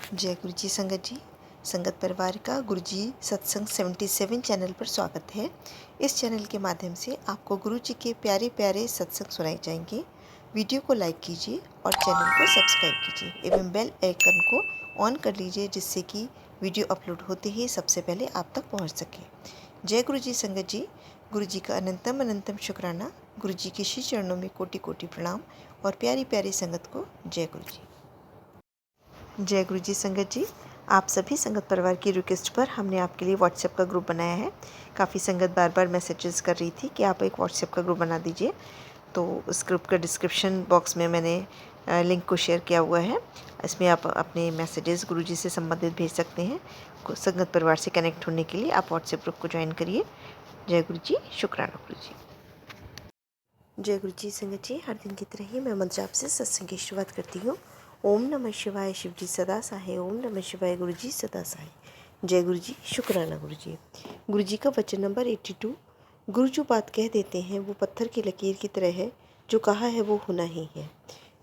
जय गुरु जी संगत जी। संगत परिवार का गुरु जी सत्संग 77 चैनल पर स्वागत है। इस चैनल के माध्यम से आपको गुरु जी के प्यारे प्यारे सत्संग सुनाए जाएंगे। वीडियो को लाइक कीजिए और चैनल को सब्सक्राइब कीजिए एवं बेल आइकन को ऑन कर लीजिए, जिससे कि वीडियो अपलोड होते ही सबसे पहले आप तक पहुंच सके। जय गुरु जी संगत जी। गुरु जी का अनंतम अनंतम शुक्राना। गुरु जी के श्री चरणों में कोटि कोटि प्रणाम और प्यारी प्यारी संगत को जय गुरु जी। जय गुरु जी संगत जी। आप सभी संगत परिवार की रिक्वेस्ट पर हमने आपके लिए व्हाट्सएप का ग्रुप बनाया है। काफ़ी संगत बार बार मैसेजेस कर रही थी कि आप एक व्हाट्सएप का ग्रुप बना दीजिए, तो उस ग्रुप का डिस्क्रिप्शन बॉक्स में मैंने लिंक को शेयर किया हुआ है। इसमें आप अपने मैसेजेस गुरु जी से संबंधित भेज सकते हैं। संगत परिवार से कनेक्ट होने के लिए आप व्हाट्सएप ग्रुप को ज्वाइन करिए। जय गुरु जी, शुक्राना गुरु जी। जय गुरु जी संगत जी। हर दिन की तरह ही मैं मंत्र जाप से सत्संग की शुरुआत करती हूँ। ओम नमः शिवाय, शिव जी सदा सहाय। ओम नमः शिवाय, गुरु जी सदा सहाय। जय गुरु जी, शुक्राना गुरु जी। गुरु जी का वचन नंबर 82। गुरु जो बात कह देते हैं वो पत्थर की लकीर की तरह है, जो कहा है वो होना ही है।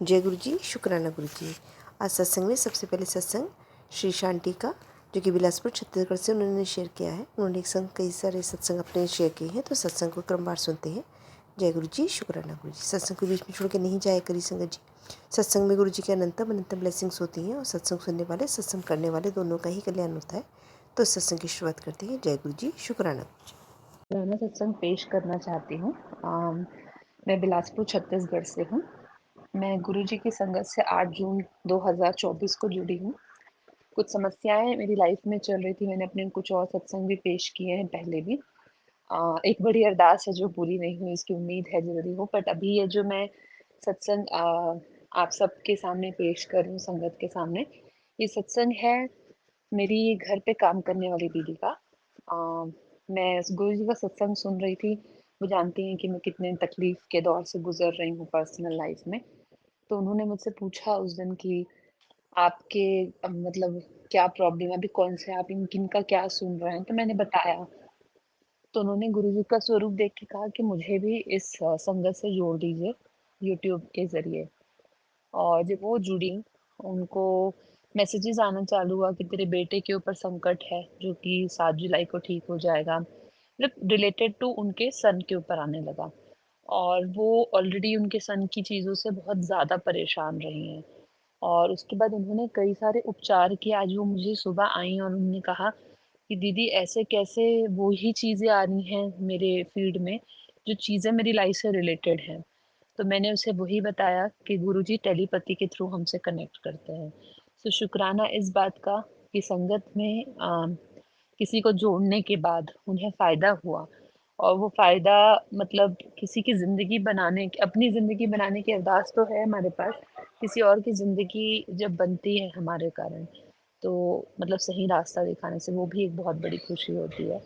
जय गुरु जी, शुक्राना गुरु जी। आज सत्संग में सबसे पहले सत्संग श्री शांति का, जो कि बिलासपुर छत्तीसगढ़ से उन्होंने शेयर किया है। उन्होंने एक संग कई सारे सत्संग अपने शेयर किए हैं, तो सत्संग को क्रमवार सुनते हैं। जय गुरु जी, शुक्राना गुरु जी। सत्संग को बीच में छोड़ के नहीं जाया करी संगत जी। सत्संग में गुरु जी के अनंतम अनंतम ब्लेसिंग्स होती हैं और सत्संग सुनने वाले सत्संग करने वाले दोनों का ही कल्याण होता है। तो सत्संग की शुरुआत करते हैं। जय गुरु जी, शुक्राना गुरु जी। मैं सत्संग पेश करना चाहती हूँ। मैं बिलासपुर छत्तीसगढ़ से हूँ। मैं गुरुजी की संगत से 8 जून 2024 को जुड़ी हूँ। कुछ समस्याएं मेरी लाइफ में चल रही थी। मैंने अपने कुछ और सत्संग भी पेश किए हैं पहले भी। एक बड़ी अरदास है जो पूरी नहीं हुई, इसकी उम्मीद है जल्दी हो। बट अभी ये जो मैं सत्संग आप सबके सामने पेश कर रही हूँ, संगत के सामने, ये सत्संग है मेरी घर पे काम करने वाली दीदी का। मैं गुरु जी का सत्संग सुन रही थी। वो जानती हैं कि मैं कितने तकलीफ के दौर से गुजर रही हूँ पर्सनल लाइफ में। तो उन्होंने मुझसे पूछा उस दिन कि आपके मतलब क्या प्रॉब्लम है, अभी कौन से आप इन किन का क्या सुन रहे हैं। तो मैंने बताया, तो उन्होंने गुरुजी का स्वरूप देख के कहा कि मुझे भी इस संगत से जोड़ दीजिए यूट्यूब के जरिए। और जब वो जुड़ी, उनको मैसेजेस आना चालू हुआ कि तेरे बेटे के ऊपर संकट है जो कि 7 जुलाई को ठीक हो जाएगा, मतलब रिलेटेड टू उनके सन के ऊपर आने लगा। और वो ऑलरेडी उनके सन की चीज़ों से बहुत ज़्यादा परेशान रही हैं। और उसके बाद उन्होंने कई सारे उपचार किए। आज वो मुझे सुबह आई और उन्होंने कहा कि दीदी ऐसे कैसे वो ही चीज़ें आ रही हैं मेरे फील्ड में जो चीज़ें मेरी लाइफ से रिलेटेड हैं। तो मैंने उसे वही बताया कि गुरुजी टेलीपैथी के थ्रू हमसे कनेक्ट करते हैं। तो शुक्राना इस बात का कि संगत में किसी को जोड़ने के बाद उन्हें फ़ायदा हुआ। और वो फ़ायदा मतलब किसी की ज़िंदगी बनाने की, अपनी ज़िंदगी बनाने की अरदास तो है हमारे पास, किसी और की ज़िंदगी जब बनती है हमारे कारण, तो मतलब सही रास्ता दिखाने से वो भी एक बहुत बड़ी खुशी होती है।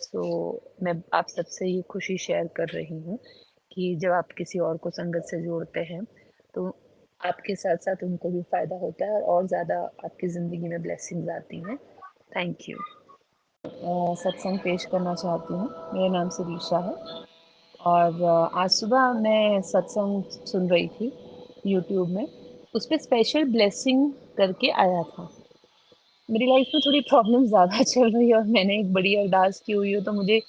तो मैं आप सबसे ये खुशी शेयर कर रही हूँ कि जब आप किसी और को संगत से जोड़ते हैं, तो आपके साथ-साथ उनको भी फ़ायदा होता है और ज़्यादा आपकी ज़िंदगी में ब्लेसिंग्स आती हैं। Thank you. सत्संग पेश करना चाहती हूँ। मेरा नाम शिरीषा है और आज सुबह मैं सत्संग सुन रही थी यूट्यूब में। उस पे स्पेशल ब्लेसिंग करके आया था। मेरी लाइफ में थोड़ी प्रॉब्लम ज़्यादा चल रही है और मैंने एक बड़ी अरदास की हुई है, तो मुझे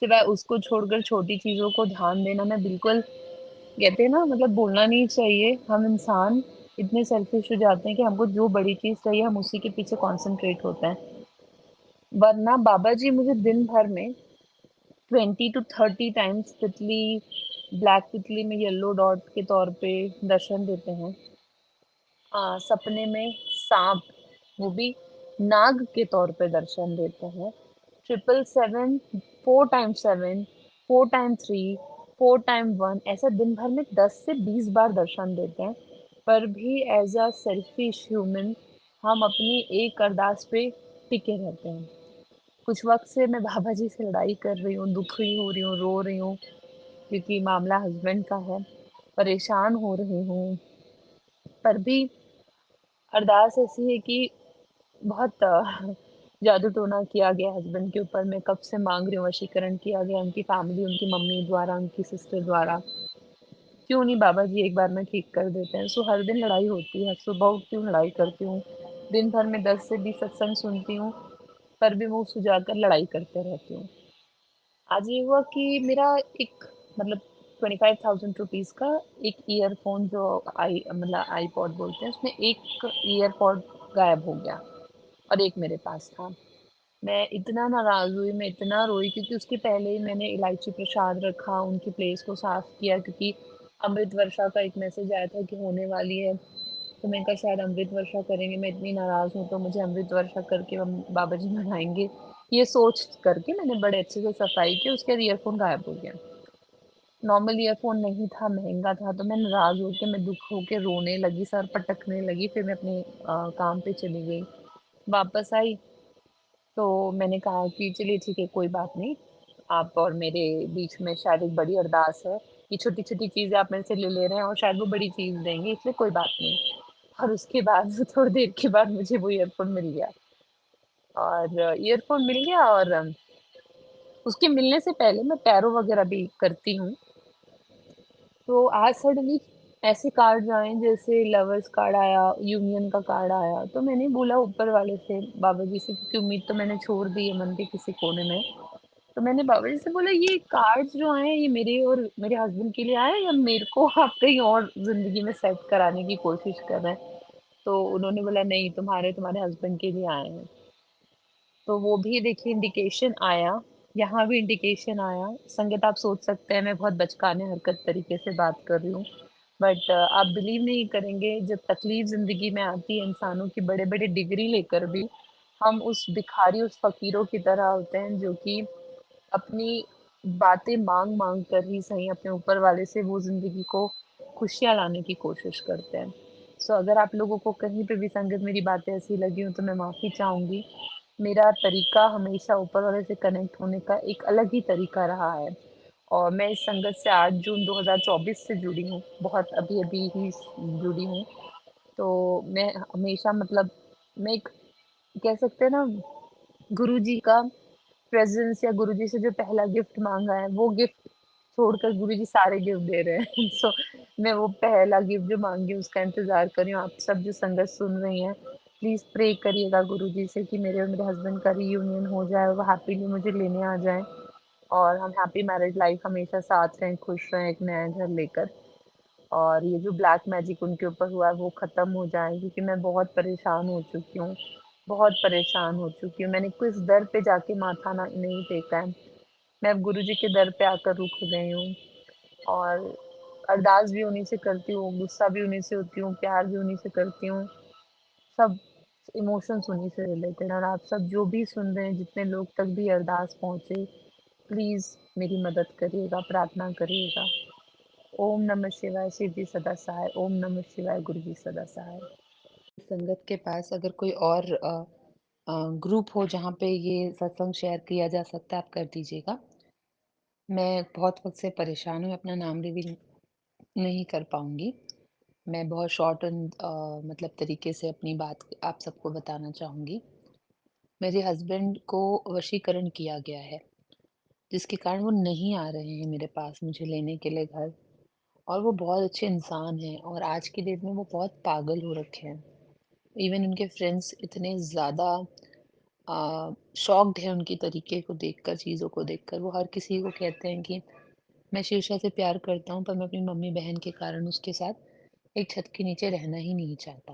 सिवाय उसको छोड़कर छोटी चीज़ों को ध्यान देना, मैं बिल्कुल, कहते हैं ना, मतलब बोलना नहीं चाहिए। हम इंसान इतने सेल्फिश हो जाते हैं कि हमको जो बड़ी चीज़ चाहिए हम उसी के पीछे कॉन्सेंट्रेट होते हैं। वरना बाबा जी मुझे दिन भर में 20 to 30 टाइम्स तितली, ब्लैक तितली में येलो डॉट के तौर पे दर्शन देते हैं। सपने में सांप, वो भी नाग के तौर पे दर्शन देते हैं। 777, 4 टाइम 7, 4 टाइम 3, 4 टाइम 1, ऐसा दिन भर में 10 से 20 बार दर्शन देते हैं। पर भी एज अ सेल्फिश ह्यूमन हम अपनी एक अरदास पे टिके रहते हैं। कुछ वक्त से मैं बाबा जी से लड़ाई कर रही हूँ, दुखी हो रही हूँ, रो रही हूँ, क्योंकि मामला हस्बैंड का है, परेशान हो रही हूँ। पर भी अरदास ऐसी है कि बहुत जादू टोना किया गया हस्बैंड के ऊपर। मैं कब से मांग रही हूँ, वशीकरण किया गया उनकी फैमिली, उनकी मम्मी द्वारा, उनकी सिस्टर द्वारा। क्यों नहीं बाबा जी एक बार में ठीक कर देते हैं। सो हर दिन लड़ाई होती है, सुबह उठती हूँ लड़ाई करती हूँ, दिन भर में 10 से 20 सत्संग सुनती हूँ, पर भी मुँह सुजाकर लड़ाई करते रहती हूँ। आज ये हुआ कि मेरा एक मतलब 25,000 रुपीज़ का एक ईयरफ़ोन जो आईपॉड बोलते हैं, उसमें एक ईयरपॉड गायब हो गया और एक मेरे पास था। मैं इतना नाराज़ हुई, मैं इतना रोई क्योंकि उसके पहले ही मैंने इलायची प्रसाद रखा, उनकी प्लेस को साफ़ किया क्योंकि अमृत वर्षा का एक मैसेज आया था कि होने वाली है। तो मैंने कहा शायद अमृत वर्षा करेंगे, मैं इतनी नाराज़ हूँ तो मुझे अमृत वर्षा करके बाबा जी मनाएँगे। ये सोच करके मैंने बड़े अच्छे से सफाई की, उसके बाद ईयरफ़ोन गायब हो गया। नॉर्मल ईयरफ़ोन नहीं था, महँगा था, तो मैं नाराज़ होके मैं दुःख होके रोने लगी, सर पटकने लगी, फिर मैं अपने काम पे चली गई। वापस आई तो मैंने कहा कि चलिए ठीक है, कोई बात नहीं, आप और मेरे बीच में शायद एक बड़ी अरदास है। ये छोटी-छोटी चीज़ें आप मेरे से ले रहे हैं और शायद वो बड़ी चीज़ देंगे, इसलिए कोई बात नहीं। और उसके बाद थोड़ी देर के बाद मुझे वो ईयरफ़ोन मिल गया और ईयरफ़ोन मिल गया और उसके मिलने से पहले मैं टैरो वग़ैरह भी करती हूँ। तो आज सडनली ऐसे कार्ड्स आए जैसे लवर्स कार्ड आया, यूनियन का कार्ड आया, तो मैंने बोला ऊपर वाले से, बाबा जी से, क्योंकि उम्मीद तो मैंने छोड़ दी है मन के किसी कोने में। तो मैंने बाबा जी से बोला ये कार्ड्स जो आए हैं ये मेरे और मेरे हस्बैंड के लिए आए हैं या मेरे को आप कहीं और ज़िंदगी में सेट कराने की कोशिश कर रहे हैं? तो उन्होंने बोला नहीं, तुम्हारे हस्बैंड के लिए आए हैं। तो वो भी देखिए इंडिकेशन आया, यहाँ भी इंडिकेशन आया। संगत आप सोच सकते हैं मैं बहुत बचकाने हरकत तरीके से बात कर रही हूँ, बट आप बिलीव नहीं करेंगे, जब तकलीफ ज़िंदगी में आती है इंसानों की, बड़े-बड़े डिग्री लेकर भी हम उस भिखारी, उस फ़कीरों की तरह होते हैं जो कि अपनी बातें माँग-माँग कर ही सही अपने ऊपर वाले से वो ज़िंदगी को खुशियाँ लाने की कोशिश करते हैं। सो अगर आप लोगों को कहीं पे भी संगत मेरी बातें ऐसी लगी हों तो मैं माफ़ी चाहूँगी। मेरा तरीका हमेशा ऊपर वाले से कनेक्ट होने का एक अलग ही तरीका रहा है और मैं इस संगत से 8 जून 2024 से जुड़ी हूँ, बहुत अभी-अभी ही जुड़ी हूँ। तो मैं हमेशा मतलब मैं एक कह सकते हैं ना गुरुजी का प्रेज़ेंस या गुरुजी से जो पहला गिफ्ट माँगा है, वो गिफ्ट छोड़कर गुरुजी सारे गिफ्ट दे रहे हैं। सो मैं वो पहला गिफ्ट जो माँगी उसका इंतज़ार कर रही हूँ। आप सब जो संगत सुन रही हैं, प्लीज़ प्रे करिएगा गुरुजी से कि मेरे और मेरे हस्बैंड का रीयूनियन हो जाए और वो हैप्पीली मुझे लेने आ जाएँ और हम हैप्पी मैरिड लाइफ़ हमेशा साथ रहें, खुश रहें, एक नया घर लेकर। और ये जो ब्लैक मैजिक उनके ऊपर हुआ है वो ख़त्म हो जाए क्योंकि मैं बहुत परेशान हो चुकी हूँ, बहुत परेशान हो चुकी हूँ। मैंने किस दर पे जाके माथा ना नहीं टेका है। मैं अब गुरुजी के दर पे आकर रुक गई हूँ और अरदास भी उन्हीं से करती हूँ, गुस्सा भी उन्हीं से होती हूँ, प्यार भी उन्हीं से करती हूँ। सब इमोशंस उन्हीं से रिलेटेड और आप सब जो भी सुन रहे हैं, जितने लोग तक भी अरदास पहुँचे, प्लीज़ मेरी मदद करिएगा, प्रार्थना करिएगा। ओम नमः शिवाय, शिव जी सदा सहाय। ओम नमः शिवाय, गुरु जी सदा सहाय। संगत के पास अगर कोई और ग्रुप हो जहाँ पे ये सत्संग शेयर किया जा सकता है, आप कर दीजिएगा। मैं बहुत वक़्त से परेशान हूँ, अपना नाम रिवील नहीं कर पाऊँगी। मैं बहुत शॉर्ट एंड मतलब तरीके से अपनी बात आप सबको बताना चाहूँगी। मेरे हस्बैंड को वशीकरण किया गया है, जिसके कारण वो नहीं आ रहे हैं मेरे पास मुझे लेने के लिए घर और वो बहुत अच्छे इंसान हैं और आज की डेट में वो बहुत पागल हो रखे हैं। इवन उनके फ्रेंड्स इतने ज़्यादा शॉक्ड हैं उनके तरीके को देखकर, चीज़ों को देखकर। वो हर किसी को कहते हैं कि मैं शीर्षा से प्यार करता हूँ, पर मैं अपनी मम्मी-बहन के कारण उसके साथ एक छत के नीचे रहना ही नहीं चाहता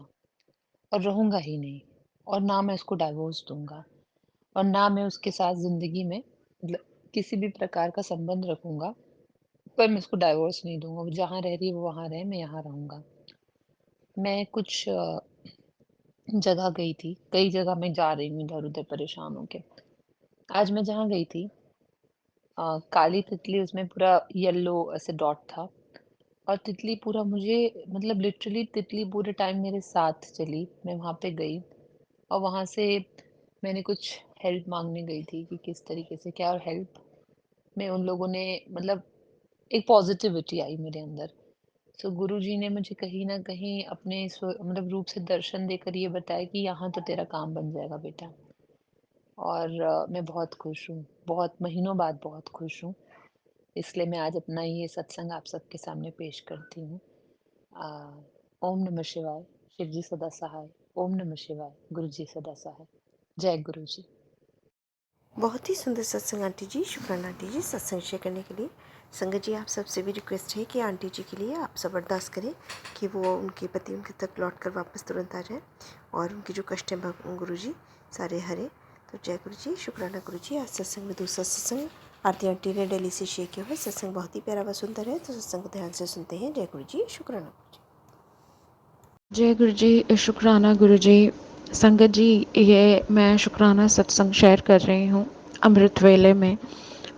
और रहूँगा ही नहीं और ना मैं उसको डाइवोर्स दूँगा और ना मैं उसके साथ ज़िंदगी में मतलब किसी भी प्रकार का संबंध रखूँगा, पर मैं उसको डाइवोर्स नहीं दूँगा। वो जहाँ रह रही है, वो वहाँ रहे, मैं यहाँ रहूँगा। मैं कुछ जगह गई थी, कई जगह मैं जा रही हूँ इधर-उधर परेशान होके। आज मैं जहाँ गई थी काली तितली उसमें पूरा येलो ऐसे डॉट था और तितली पूरा मुझे मतलब लिटरली तितली पूरे टाइम मेरे साथ चली। मैं वहाँ पे गई और वहाँ से मैंने कुछ हेल्प माँगने गई थी कि किस तरीके से क्या और हेल्प में उन लोगों ने मतलब एक पॉज़िटिविटी आई मेरे अंदर। सो गुरुजी ने मुझे कहीं न कहीं अपने मतलब रूप से दर्शन देकर ये बताया कि यहाँ तो तेरा काम बन जाएगा बेटा। और मैं बहुत खुश हूँ, बहुत महीनों बाद बहुत खुश हूँ। इसलिए मैं आज अपना ये सत्संग आप सबके सामने पेश करती हूँ। ओम नमः शिवाय, शिव जी सदा सहाय। ओम नमः शिवाय। गुरु जी सदा सहाय। जय गुरु जी। बहुत ही सुंदर सत्संग आंटी जी। शुक्राना आंटी जी सत्संग शेयर करने के लिए। संगत जी, आप सबसे भी रिक्वेस्ट है कि आंटी जी के लिए आप सब अरदास करें कि वो उनके पति उनके तक लौट कर वापस तुरंत आ जाए और उनके जो कष्ट हैं गुरु जी सारे हरे। तो जय गुरु जी। शुक्राना गुरु जी। आज सत्संग में दूसरा सत्संग आरती आंटी ने दिल्ली से शेयर किया हुआ। सत्संग बहुत ही प्यारा व सुंदर है, तो सत्संग को ध्यान से सुनते हैं। जय गुरु जी। शुक्राना गुरु जी। जय गुरु जी। शुक्राना गुरु जी। संगत जी, ये मैं शुक्राना सत्संग शेयर कर रही हूँ अमृत वेले में।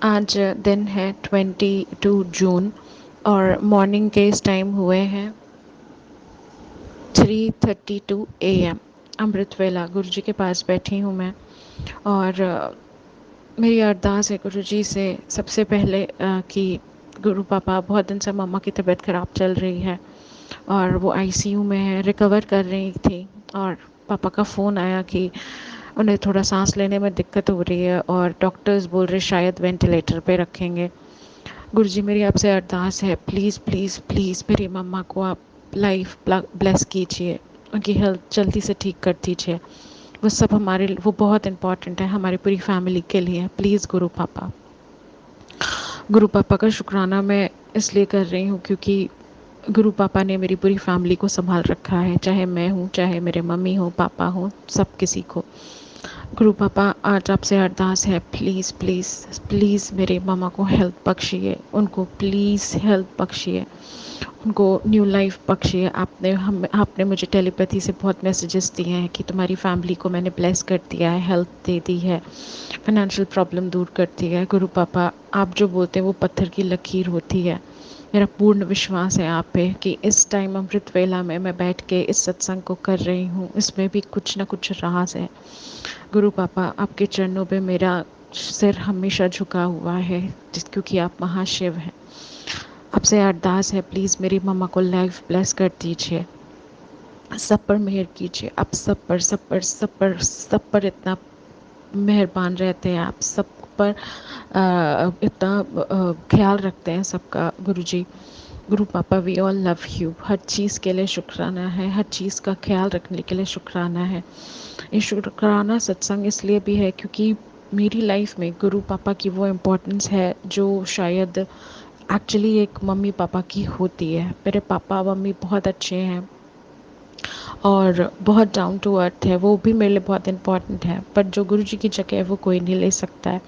आज दिन है 22 जून और मॉर्निंग के इस टाइम हुए हैं 3:32 AM। अमृत वेला गुरु जी के पास बैठी हूँ मैं और मेरी अरदास है गुरु जी से सबसे पहले कि गुरु पापा, बहुत दिन से मम्मा की तबीयत ख़राब चल रही है और वो आईसीयू में है, रिकवर कर रही थी और पापा का फ़ोन आया कि उन्हें थोड़ा सांस लेने में दिक्कत हो रही है और डॉक्टर्स बोल रहे शायद वेंटिलेटर पे रखेंगे। गुरुजी, मेरी आपसे अरदास है, प्लीज़ प्लीज़ प्लीज़ मेरी मम्मा को आप लाइफ ब्लेस कीजिए, उनकी हेल्थ जल्दी से ठीक कर दीजिए। वो सब हमारे, वो बहुत इम्पॉर्टेंट है हमारी पूरी फैमिली के लिए। प्लीज़ गुरु पापा। गुरु पापा का शुक्राना मैं इसलिए कर रही हूँ क्योंकि गुरु पापा ने मेरी पूरी फैमिली को संभाल रखा है, चाहे मैं हूँ, चाहे मेरे मम्मी हो, पापा हो, सब किसी को। गुरु पापा, आज आपसे अरदास है, प्लीज़ प्लीज़ प्लीज़ मेरे मामा को हेल्प बख्शिए, उनको प्लीज़ हेल्प बख्शिए, उनको न्यू लाइफ बख्शिए। आपने मुझे टेलीपैथी से बहुत मैसेजेस दिए हैं कि तुम्हारी फैमिली को मैंने ब्लेस कर दिया है, हेल्प दे दी है, फाइनेंशियल प्रॉब्लम दूर कर दी है। गुरु पापा, आप जो बोलते हैं वो पत्थर की लकीर होती है। मेरा पूर्ण विश्वास है आप पे कि इस टाइम अमृत वेला में मैं बैठ के इस सत्संग को कर रही हूँ, इसमें भी कुछ ना कुछ राज है। गुरु पापा, आपके चरणों पे मेरा सिर हमेशा झुका हुआ है, क्योंकि आप महाशिव हैं। आपसे अरदास है, प्लीज़ मेरी मम्मा को लाइफ ब्लेस कर दीजिए, सब पर मेहर कीजिए। आप सब पर इतना मेहरबान रहते हैं, आप सब पर इतना ख्याल रखते हैं सबका। गुरुजी, गुरु पापा, वी ऑल लव यू। हर चीज़ के लिए शुक्राना है, हर चीज़ का ख्याल रखने के लिए शुक्राना है। ये शुक्राना सत्संग इसलिए भी है क्योंकि मेरी लाइफ में गुरु पापा की वो इम्पोर्टेंस है जो शायद एक्चुअली एक मम्मी पापा की होती है। मेरे पापा मम्मी बहुत अच्छे हैं और बहुत डाउन टू अर्थ है, वो भी मेरे लिए बहुत इम्पॉर्टेंट है, पर जो गुरु जी की जगह है वो कोई नहीं ले सकता है।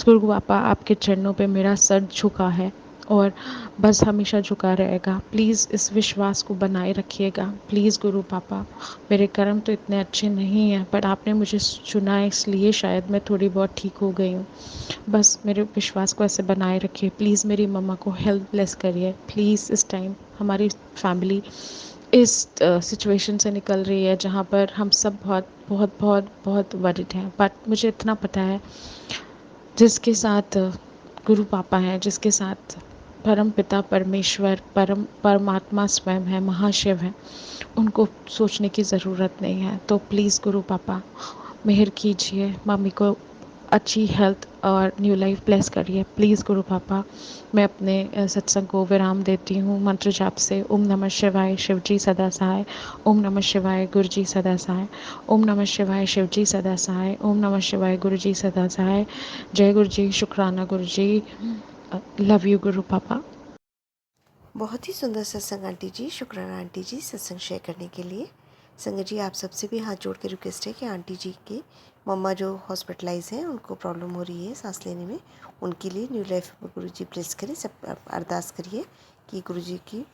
गुरु पापा, आपके चरणों पे मेरा सर झुका है और बस हमेशा झुका रहेगा। प्लीज़ इस विश्वास को बनाए रखिएगा, प्लीज़ गुरु पापा। मेरे कर्म तो इतने अच्छे नहीं हैं, पर आपने मुझे चुना है, इसलिए शायद मैं थोड़ी बहुत ठीक हो गई हूँ। बस मेरे विश्वास को ऐसे बनाए रखिए। प्लीज़ मेरी मम्मा को हेल्प ब्लेस करिए। प्लीज़ इस टाइम हमारी फैमिली इस सिचुएशन से निकल रही है जहाँ पर हम सब बहुत बहुत बहुत बहुत वरिड हैं, बट मुझे इतना पता है जिसके साथ गुरु पापा हैं, जिसके साथ परम पिता परमेश्वर परमात्मा स्वयं है, महाशिव है, उनको सोचने की ज़रूरत नहीं है। तो प्लीज़ गुरु पापा मेहर कीजिए, मम्मी को अच्छी हेल्थ और न्यू लाइफ ब्लेस करिए। प्लीज़ गुरु पापा। मैं अपने सत्संग को विराम देती हूँ मंत्र जाप से। ओम नमः शिवाय, शिव जी सदा सहाय। ओम नमः शिवाय, गुरु जी सदा सहाय। ओम नमः शिवाय, शिव जी सदा सहाय। ओम नमः शिवाय, गुरु जी सदा सहाय। जय गुरु जी। शुक्राना गुरु जी। लव यू गुरु पापा। बहुत ही सुंदर सत्संग आंटी जी। शुक्राना आंटी जी सत्संग शेयर करने के लिए। संगत जी, आप सबसे भी हाथ जोड़ के रिक्वेस्ट है कि आंटी जी के मम्मा जो हॉस्पिटलाइज हैं, उनको प्रॉब्लम हो रही है सांस लेने में, उनके लिए न्यू लाइफ गुरु जी ब्लेस करें। सब अरदास करिए कि गुरु जी की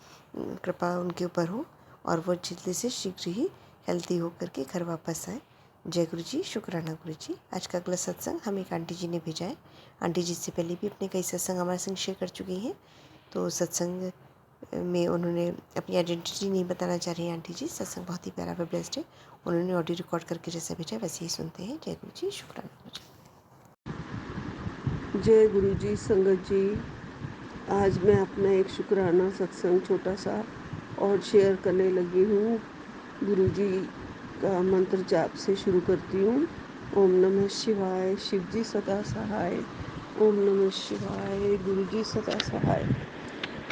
कृपा उनके ऊपर हो और वो जल्दी से शीघ्र ही हेल्दी होकर के घर वापस आए। जय गुरु जी। शुक्राना गुरु जी। आज का अगला सत्संग हम एक आंटी जी ने भेजा है। आंटी जी से पहले भी अपने कई सत्संग हमारे संग शेयर कर चुकी हैं, तो सत्संग में उन्होंने अपनी आइडेंटिटी नहीं बताना चाह रही हैं आंटी जी। सत्संग बहुत ही प्यारा व बेस्ट है। उन्होंने ऑडियो रिकॉर्ड करके जैसे भेजा वैसे ही सुनते हैं। जय गुरु जी। शुक्राना गुरु जी। जय गुरु जी। संगत जी, आज मैं अपना एक शुक्राना सत्संग छोटा सा और शेयर करने लगी हूँ। गुरु जी का मंत्र जाप से शुरू करती हूँ। ओम नमः शिवाय, शिव जी सदा सहाय। ओम नमः शिवाय, गुरु जी सदा सहाय।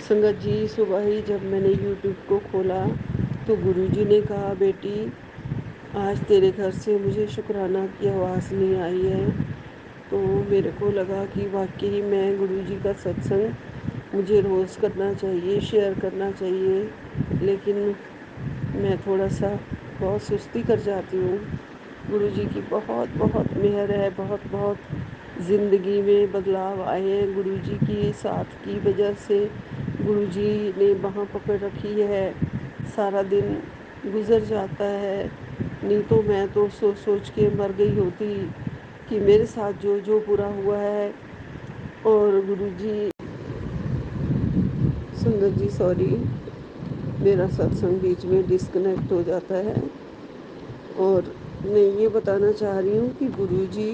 संगत जी, सुबह ही जब मैंने यूट्यूब को खोला तो गुरु जी ने कहा, बेटी आज तेरे घर से मुझे शुक्राना की आवाज़ नहीं आई है, तो मेरे को लगा कि वाकई में गुरुजी का सत्संग मुझे रोज़ करना चाहिए, शेयर करना चाहिए, लेकिन मैं थोड़ा सा बहुत सुस्ती कर जाती हूँ। गुरुजी की बहुत बहुत मेहर है, बहुत बहुत ज़िंदगी में बदलाव आए हैं गुरुजी की साथ की वजह से। गुरुजी ने बाँह पकड़ रखी है, सारा दिन गुज़र जाता है, नहीं तो मैं तो सोच सोच के मर गई होती कि मेरे साथ जो जो बुरा हुआ है। और गुरुजी, संगत जी सॉरी, मेरा सत्संग बीच में डिस्कनेक्ट हो जाता है। और मैं ये बताना चाह रही हूँ कि गुरुजी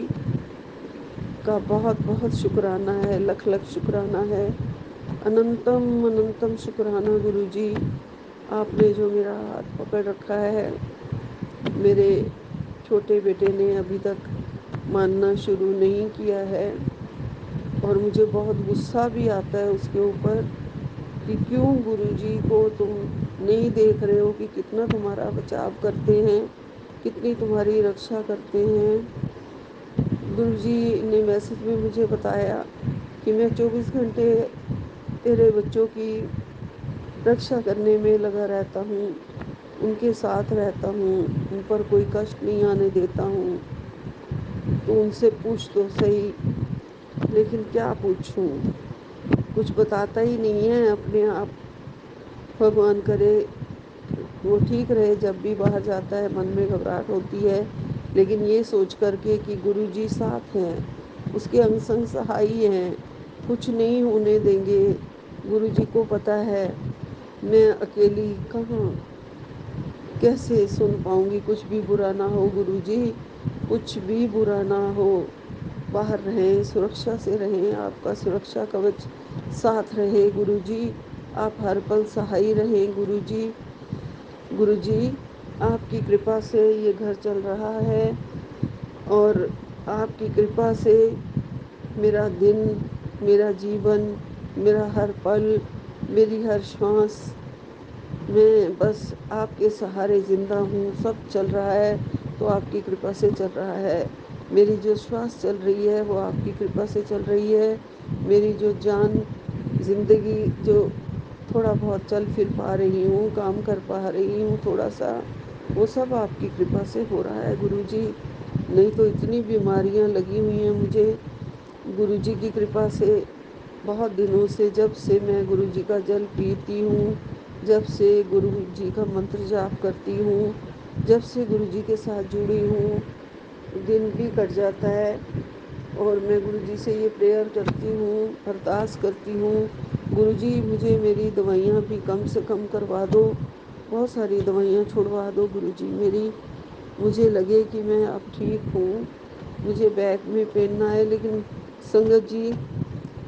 का बहुत बहुत शुक्राना है, लख लख शुक्राना है, अनंतम अनंतम शुक्राना गुरुजी। आपने जो मेरा हाथ पकड़ रखा है, मेरे छोटे बेटे ने अभी तक मानना शुरू नहीं किया है और मुझे बहुत गुस्सा भी आता है उसके ऊपर कि क्यों गुरुजी को तुम नहीं देख रहे हो कि कितना तुम्हारा बचाव करते हैं, कितनी तुम्हारी रक्षा करते हैं। गुरुजी ने मैसेज में मुझे बताया कि मैं 24 घंटे तेरे बच्चों की रक्षा करने में लगा रहता हूँ, उनके साथ रहता हूँ, उन पर कोई कष्ट नहीं आने देता हूँ। तो उनसे पूछ तो सही, लेकिन क्या पूछूं, कुछ बताता ही नहीं है अपने आप। भगवान करे वो ठीक रहे, जब भी बाहर जाता है मन में घबराहट होती है, लेकिन ये सोच करके कि गुरुजी साथ हैं, उसके अंग संग सहाई हैं, कुछ नहीं होने देंगे। गुरुजी को पता है मैं अकेली कहाँ कैसे सुन पाऊंगी, कुछ भी बुरा ना हो गुरुजी, कुछ भी बुरा ना हो। बाहर रहें, सुरक्षा से रहें, आपका सुरक्षा कवच साथ रहे गुरुजी, आप हर पल सहाय रहें गुरुजी। गुरुजी, आपकी कृपा से ये घर चल रहा है और आपकी कृपा से मेरा दिन, मेरा जीवन, मेरा हर पल, मेरी हर श्वास, मैं बस आपके सहारे ज़िंदा हूँ। सब चल रहा है तो आपकी कृपा से चल रहा है। मेरी जो श्वास चल रही है वो आपकी कृपा से चल रही है। मेरी जो जान, ज़िंदगी जो थोड़ा बहुत चल फिर पा रही हूँ, काम कर पा रही हूँ थोड़ा सा, वो सब आपकी कृपा से हो रहा है गुरुजी। नहीं तो इतनी बीमारियाँ लगी हुई हैं मुझे गुरुजी की कृपा से। बहुत दिनों से, जब से मैं गुरुजी का जल पीती हूँ, जब से गुरुजी का मंत्र जाप करती हूँ, जब से गुरुजी के साथ जुड़ी हूँ, दिन भी कट जाता है। और मैं गुरुजी से ये प्रेयर करती हूँ, अरदास करती हूँ, गुरुजी मुझे मेरी दवाइयाँ भी कम से कम करवा दो, बहुत सारी दवाइयाँ छुड़वा दो गुरुजी मेरी, मुझे लगे कि मैं अब ठीक हूँ, मुझे बैक में पेन ना आए। लेकिन संगत जी,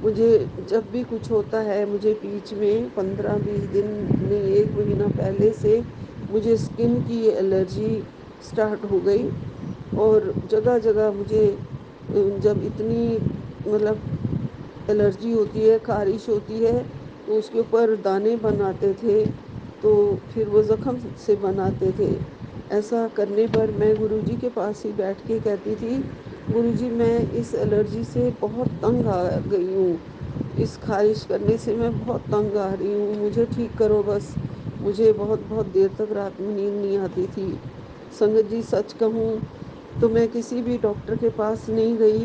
मुझे जब भी कुछ होता है, मुझे बीच में 15-20 दिन नहीं, 1 महीना पहले से मुझे स्किन की एलर्जी स्टार्ट हो गई और जगह जगह मुझे जब इतनी मतलब एलर्जी होती है, ख़ारिश होती है, तो उसके ऊपर दाने बनाते थे, तो फिर वो ज़ख़म से बनाते थे। ऐसा करने पर मैं गुरुजी के पास ही बैठ के कहती थी, गुरुजी मैं इस एलर्जी से बहुत तंग आ गई हूँ, इस ख़ारिश करने से मैं बहुत तंग आ रही हूँ, मुझे ठीक करो बस। मुझे बहुत बहुत देर तक रात में नींद नहीं आती थी। संगत जी, सच कहूँ तो मैं किसी भी डॉक्टर के पास नहीं गई।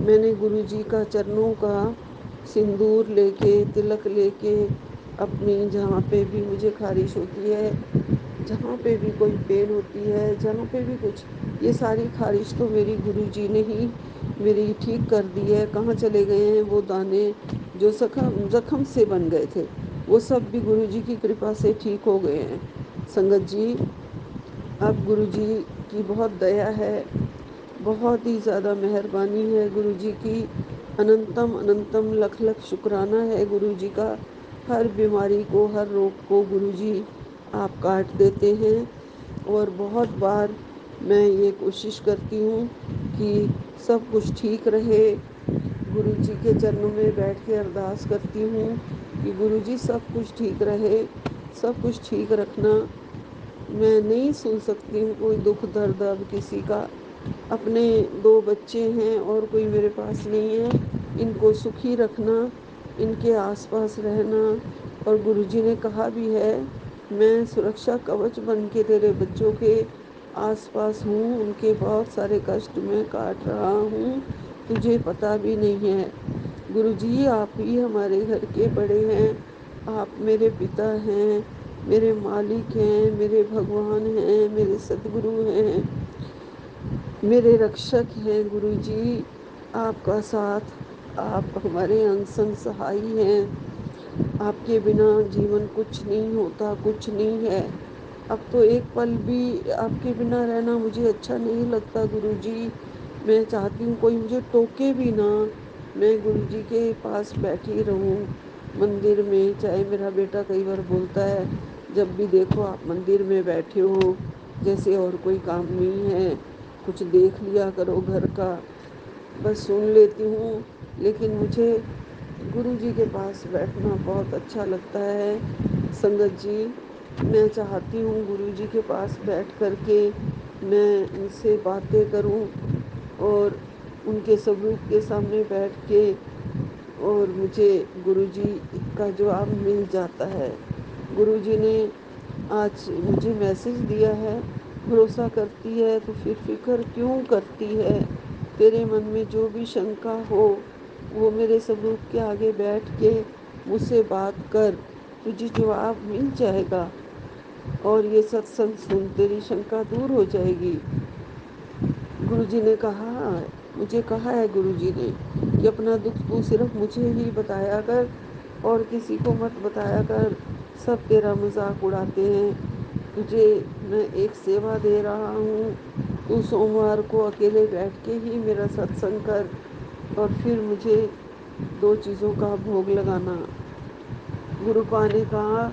मैंने गुरुजी का चरणों का सिंदूर लेके, तिलक लेके, अपनी जहाँ पे भी मुझे ख़ारिश होती है, जहाँ पे भी कोई पेन होती है, जहाँ पे भी कुछ, ये सारी ख़ारिश तो मेरी गुरुजी ने ही मेरी ठीक कर दी है। कहाँ चले गए हैं वो दाने जो ज़ख़म से बन गए थे, वो सब भी गुरुजी की कृपा से ठीक हो गए हैं। संगत जी, अब गुरुजी की बहुत दया है, बहुत ही ज़्यादा मेहरबानी है गुरुजी की, अनंतम अनंतम लख लख शुक्राना है गुरुजी का। हर बीमारी को, हर रोग को गुरुजी आप काट देते हैं। और बहुत बार मैं ये कोशिश करती हूँ कि सब कुछ ठीक रहे, गुरुजी के चरणों में बैठ के अरदास करती हूँ कि गुरुजी सब कुछ ठीक रहे, सब कुछ ठीक रखना। मैं नहीं सुन सकती हूँ कोई दुख दर्द अब किसी का। अपने 2 बच्चे हैं और कोई मेरे पास नहीं है। इनको सुखी रखना, इनके आसपास रहना। और गुरुजी ने कहा भी है, मैं सुरक्षा कवच बन के तेरे बच्चों के आसपास हूँ, उनके बहुत सारे कष्ट मैं काट रहा हूँ, तुझे पता भी नहीं है। गुरुजी, आप ही हमारे घर के बड़े हैं, आप मेरे पिता हैं, मेरे मालिक हैं, मेरे भगवान हैं, मेरे सद्गुरु हैं, मेरे रक्षक हैं। गुरुजी, आपका साथ, आप हमारे अंग संग सहाई हैं। आपके बिना जीवन कुछ नहीं होता, कुछ नहीं है। अब तो एक पल भी आपके बिना रहना मुझे अच्छा नहीं लगता गुरुजी। मैं चाहती हूँ कोई मुझे टोके भी ना, मैं गुरुजी के पास बैठी रहूँ मंदिर में। चाहे मेरा बेटा कई बार बोलता है, जब भी देखो आप मंदिर में बैठे हो, जैसे और कोई काम नहीं है, कुछ देख लिया करो घर का। बस सुन लेती हूँ, लेकिन मुझे गुरुजी के पास बैठना बहुत अच्छा लगता है। संगत जी, मैं चाहती हूँ गुरुजी के पास बैठ कर के मैं उनसे बातें करूँ और उनके स्वरूप के सामने बैठ के, और मुझे गुरुजी का जवाब मिल जाता है। गुरुजी ने आज मुझे मैसेज दिया है, भरोसा करती है तो फिर फिक्र क्यों करती है। तेरे मन में जो भी शंका हो वो मेरे स्वरूप के आगे बैठ के मुझसे बात कर, तुझे जवाब मिल जाएगा। और ये सत्संग सुन, तेरी शंका दूर हो जाएगी। गुरुजी ने कहा, मुझे कहा है गुरुजी ने कि अपना दुख तू सिर्फ मुझे ही बताया कर और किसी को मत बताया कर, सब तेरा मजाक उड़ाते हैं। तुझे मैं एक सेवा दे रहा हूँ, तू सोमवार को अकेले बैठ के ही मेरा सत्संग कर और फिर मुझे 2 चीज़ों का भोग लगाना। गुरुपा ने कहा,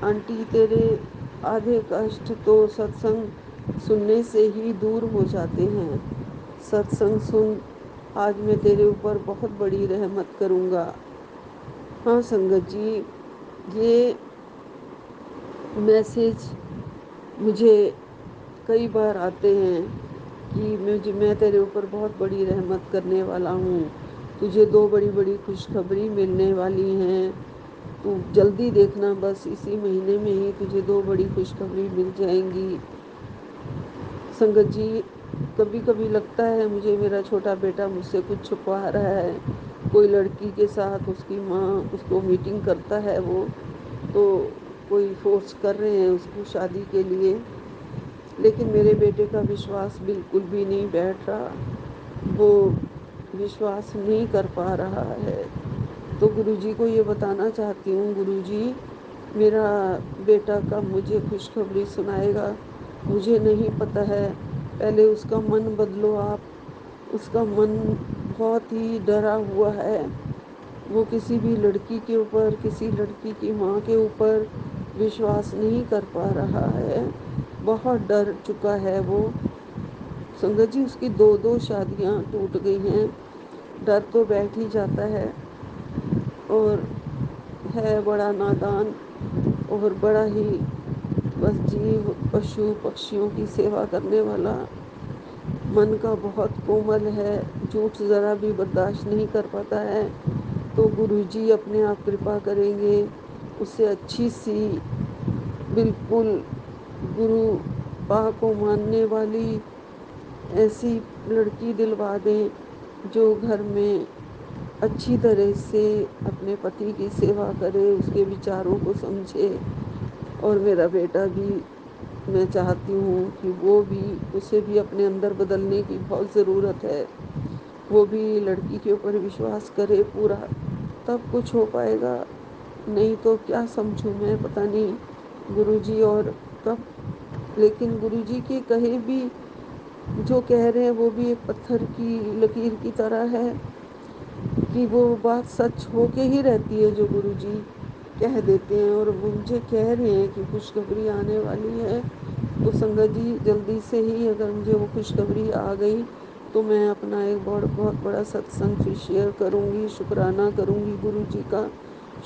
आंटी तेरे आधे कष्ट तो सत्संग सुनने से ही दूर हो जाते हैं। सत्संग सुन, आज मैं तेरे ऊपर बहुत बड़ी रहमत करूँगा। हाँ संगत जी, ये मैसेज मुझे कई बार आते हैं कि मैं तेरे ऊपर बहुत बड़ी रहमत करने वाला हूँ, तुझे 2 बड़ी बड़ी खुशखबरी मिलने वाली हैं, तू जल्दी देखना, बस इसी महीने में ही तुझे 2 बड़ी खुशखबरी मिल जाएंगी। संगत जी, कभी कभी लगता है मुझे मेरा छोटा बेटा मुझसे कुछ छुपा रहा है। कोई लड़की के साथ उसकी माँ उसको मीटिंग करता है, वो तो कोई फोर्स कर रहे हैं उसको शादी के लिए, लेकिन मेरे बेटे का विश्वास बिल्कुल भी नहीं बैठ रहा, वो विश्वास नहीं कर पा रहा है। तो गुरुजी को ये बताना चाहती हूँ, गुरुजी मेरा बेटा कब मुझे खुशखबरी सुनाएगा मुझे नहीं पता है। पहले उसका मन बदलो आप, उसका मन बहुत ही डरा हुआ है। वो किसी भी लड़की के ऊपर, किसी लड़की की माँ के ऊपर विश्वास नहीं कर पा रहा है, बहुत डर चुका है वो। संगत जी, उसकी 2-2 शादियाँ टूट गई हैं, डर तो बैठ ही जाता है। और है बड़ा नादान और बड़ा ही बस जीव पशु पक्षियों की सेवा करने वाला, मन का बहुत कोमल है, झूठ ज़रा भी बर्दाश्त नहीं कर पाता है। तो गुरुजी अपने आप कृपा करेंगे, उससे अच्छी सी बिल्कुल गुरु पा को मानने वाली ऐसी लड़की दिलवा दें जो घर में अच्छी तरह से अपने पति की सेवा करे, उसके विचारों को समझे। और मेरा बेटा भी, मैं चाहती हूँ कि वो भी, उसे भी अपने अंदर बदलने की बहुत ज़रूरत है। वो भी लड़की के ऊपर विश्वास करे पूरा, तब कुछ हो पाएगा, नहीं तो क्या समझूं मैं, पता नहीं गुरुजी और कब। लेकिन गुरुजी के कहे भी जो कह रहे हैं वो भी एक पत्थर की लकीर की तरह है कि वो बात सच हो के ही रहती है जो गुरुजी कह देते हैं। और वो मुझे कह रहे हैं कि खुशखबरी आने वाली है, तो संगत जी जल्दी से ही अगर मुझे वो खुशखबरी आ गई तो मैं अपना एक बहुत बड़ा सत्संग फिर शेयर करूँगी, शुक्राना करूँगी गुरुजी का,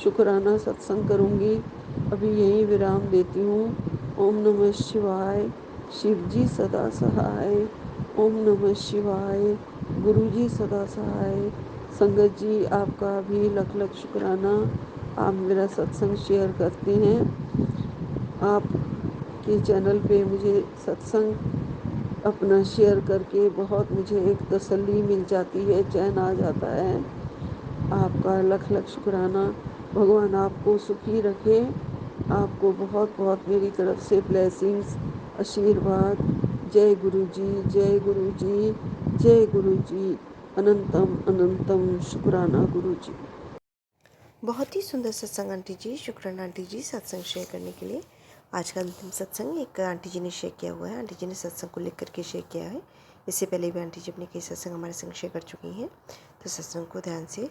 शुक्राना सत्संग करूँगी। अभी यहीं विराम देती हूँ। ओम नमः शिवाय। शिव जी सदा सहाय। ओम नमः शिवाय। गुरु जी सदा सहाय। संगत जी आपका भी लख लख शुक्राना, आप मेरा सत्संग शेयर करते हैं। आपके चैनल पे मुझे सत्संग अपना शेयर करके बहुत मुझे एक तसल्ली मिल जाती है, चैन आ जाता है। आपका लख लख शुक्राना। भगवान आपको सुखी रखे। आपको बहुत बहुत मेरी तरफ से ब्लेसिंग्स, आशीर्वाद। जय गुरु जी, जय गुरु जी, जय गुरु जी। अनंतम अनंतम शुक्राना गुरु जी। बहुत ही सुंदर सत्संग आंटी जी, शुक्राना आंटी जी सत्संग शेयर करने के लिए। आज का अंतिम सत्संग एक आंटी जी ने शेयर किया हुआ है। आंटी जी ने सत्संग को लिख करके शेयर किया है। इससे पहले भी आंटी जी अपने कई सत्संग हमारे संग शेयर कर चुकी हैं। तो सत्संग को ध्यान से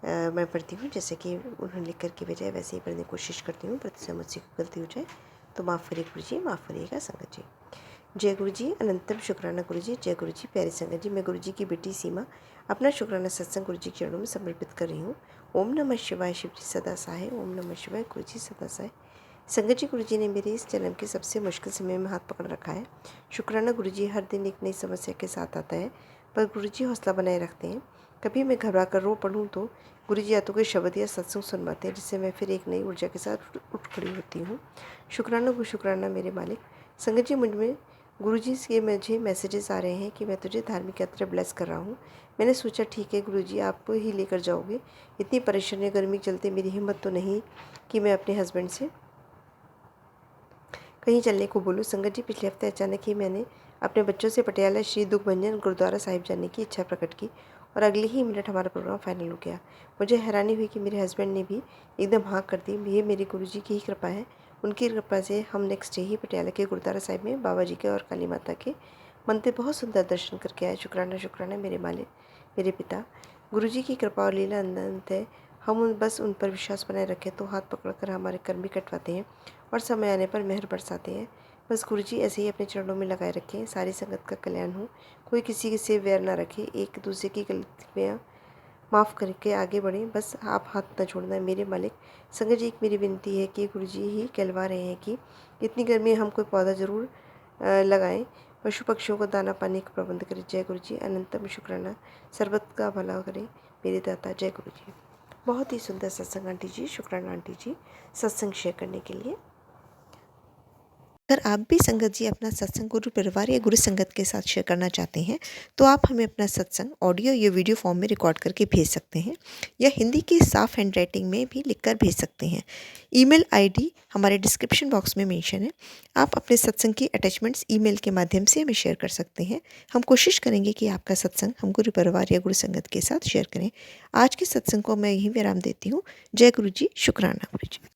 मैं पढ़ती हूँ, जैसे कि उन्होंने लिख करके भेजा है वैसे ही पढ़ने की कोशिश करती हूँ। प्रति मुझसे गलती हो जाए तो माफ़ करिए गुरु जी, माफ़ करिएगा संगत जी। जय गुरु जी, अनंतम शुक्राना गुरु जी। जय गुरु जी। प्यारे संगत जी, मैं गुरु जी की बेटी सीमा अपना शुक्राना सत्संग गुरु जी के चरणों में समर्पित कर रही हूँ। ओम नमः शिवाय। शिव जी सदा सहाय। ओम नमः शिवाय। गुरु जी सदा सहाय। संगत जी, गुरु जी ने मेरे इस जन्म के सबसे मुश्किल समय में हाथ पकड़ रखा है। शुक्राना गुरु जी, हर दिन एक नई समस्या के साथ आता है, पर गुरु जी हौसला बनाए रखते हैं। कभी मैं घबरा कर रो पड़ूँ तो गुरु जी या तो कोई शब्द या सत्संग सुनवाते हैं, जिससे मैं फिर एक नई ऊर्जा के साथ उठ खड़ी होती हूँ। शुक्राना मेरे मालिक। संगत जी, मुझमें गुरु जी से मुझे मैसेजेस आ रहे हैं कि मैं तुझे धार्मिक यात्रा ब्लेस कर रहा हूँ। मैंने सोचा ठीक है गुरु जी, आप ही लेकर जाओगे। इतनी परेशानी गर्मी के चलते मेरी हिम्मत तो नहीं कि मैं अपने हस्बैंड से कहीं चलने को बोलूँ। संगत जी, पिछले हफ्ते अचानक ही मैंने अपने बच्चों से पटियाला श्री दुखभंजन गुरुद्वारा साहिब जाने की इच्छा प्रकट की और अगले ही मिनट हमारा प्रोग्राम फाइनल हो गया। मुझे हैरानी हुई कि मेरे हस्बैंड ने भी एकदम हाँ कर दी। ये मेरे गुरु जी की ही कृपा है। उनकी कृपा से हम नेक्स्ट डे ही पटियाला के गुरुद्वारा साहिब में बाबा जी के और काली माता के मंदिर बहुत सुंदर दर्शन करके आए। शुक्राना मेरे मालिक, मेरे पिता। गुरु जी की कृपा और लीला अनंत है। हम बस उन पर विश्वास बनाए रखें तो हाथ पकड़कर हमारे कर्म भी कटवाते हैं और समय आने पर मेहर बरसाते हैं। बस गुरु जी ऐसे ही अपने चरणों में लगाए रखें। सारी संगत का कल्याण हो, कोई किसी से वैर ना रखे, एक दूसरे की गलतियाँ माफ़ करके आगे बढ़ें। बस आप हाथ न छोड़ना मेरे मालिक। संगत जी, एक मेरी विनती है कि गुरु जी ही कहलवा रहे हैं कि इतनी गर्मी में हम कोई पौधा ज़रूर लगाएं, पशु पक्षियों को दाना पानी का प्रबंध करें। जय गुरु जी। अनंतम शुक्राना। सर्वत का भला करें मेरे दाता। जय गुरु जी। बहुत ही सुंदर सत्संग आंटी जी। शुक्राना आंटी जी सत्संग शेयर करने के लिए। अगर आप भी संगत जी अपना सत्संग गुरु परिवार या गुरु संगत के साथ शेयर करना चाहते हैं तो आप हमें अपना सत्संग ऑडियो या वीडियो फॉर्म में रिकॉर्ड करके भेज सकते हैं या हिंदी की साफ हैंड राइटिंग में भी लिखकर भेज सकते हैं। ईमेल आईडी हमारे डिस्क्रिप्शन बॉक्स में मेंशन है। आप अपने सत्संग की अटैचमेंट्स ईमेल के माध्यम से हमें शेयर कर सकते हैं। हम कोशिश करेंगे कि आपका सत्संग हम गुरु परिवार या गुरु संगत के साथ शेयर करें। आज के सत्संग को मैं यहीं विराम देती हूँ। जय गुरु जी। शुक्राना गुरु जी।